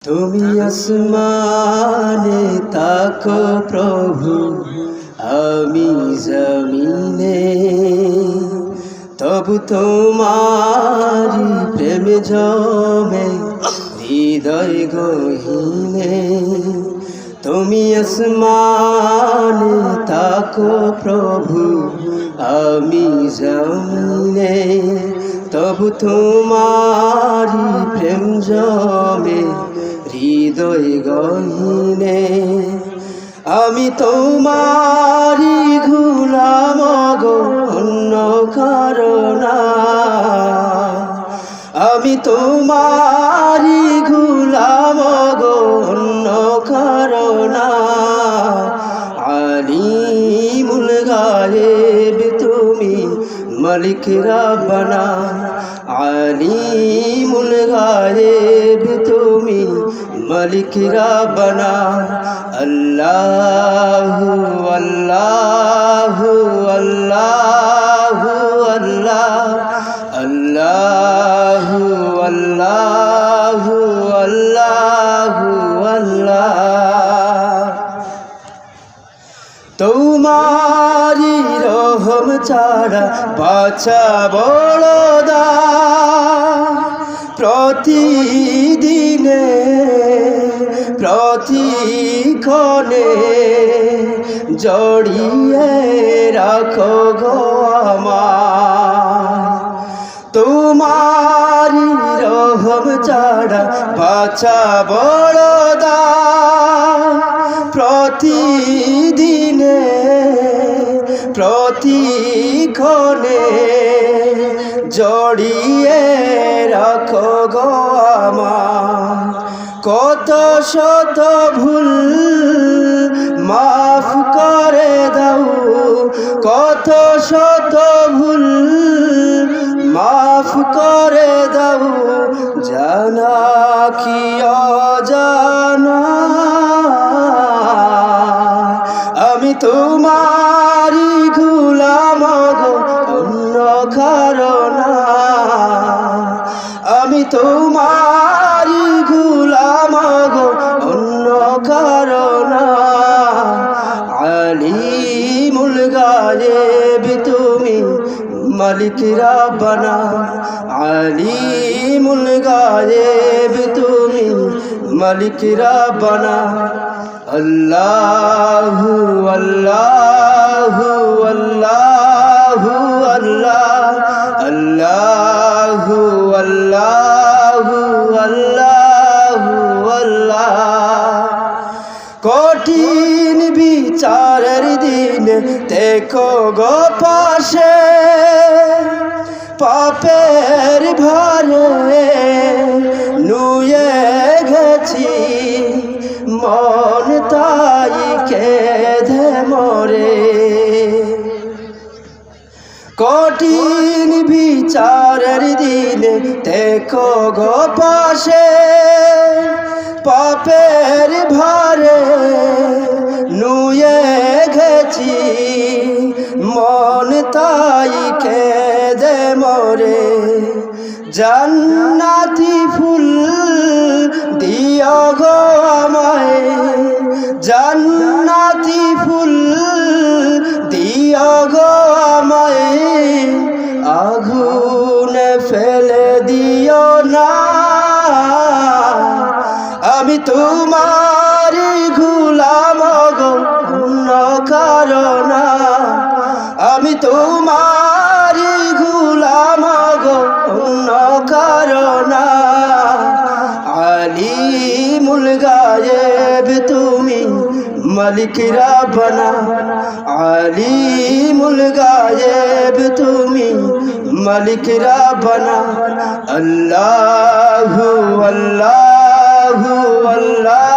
তুমি আসমানে তাকো প্রভু, আমি জমিনে, তবু তোমারি প্রেম জমে হৃদয় গহীনে। তুমি আসমানে তাকো প্রভু, আমি জমিনে, তবু তোমারি প্রেম জমে হৃদয় গহীনে। আমি তোমারি গোলাম গো, অন্য কারো না। আমি তোমারি গোলাম গো, অন্য কারো না। আলিমুল গায়েব তুমি, মালিক রাব্বানা। আলিমুল গায়েব তুমি, মালিক রাব্বানা। আল্লাহু আল্লাহু আল্লাহু আল্লাহ, আল্লাহু আল্লাহু আল্লাহু আল্লাহ। তোমারি রহম ছাড়া বাঁচা বড় দায়। প্রতিদিনে প্রতিক্ষণে জড়িয়ে রাখো গো আমায়। তোমারি রহম ছাড়া বাঁচা বড় দায়। প্রতিদিনে প্রতিক্ষণে জড়িয়ে রাখো গো আমায়। কত শত ভুল মাফ করে দাও, কত শত ভুল মাফ করে দাও, জানা কি অজানা। আমি তোমারি গোলাম গো, অন্য কারো না। আমি তোমারি গোলাম গো, অন্য কারো না। আলিমুল গায়েব তুমি, মালিক রাব্বানা। আলিমুল গায়েব তুমি, মালিক রাব্বানা। আল্লাহু আল্লাহু আল্লাহু আল্লাহ, আল্লাহু আল্লাহু আল্লাহু আল্লাহ। কঠিন বিচারের দিন দেখো গো পাশে, পাপের ভারে নুয়ে গেছি মন, তাই কেঁদে মরে। কঠিন বিচারের দিন দেখো গো পাশে, পাপের ভারে নুয়ে গেছি মন, তাই কেঁদে মরে। জান্নাতি ফুল দিও গো আমায়, জান্নাতি ফুল দিও গো আমায়। আগুনে ফেলে দিও না। আমি তোমারি গোলাম গো, অন্য কারো না। আমি তোমারি গোলাম গো, অন্য কারো না। আলিমুল গায়েব তুমি, মালিক রাব্বানা। আলিমুল গায়েব তুমি, মালিক রাব্বানা। আল্লাহু আল্লাহু আল্লাহ।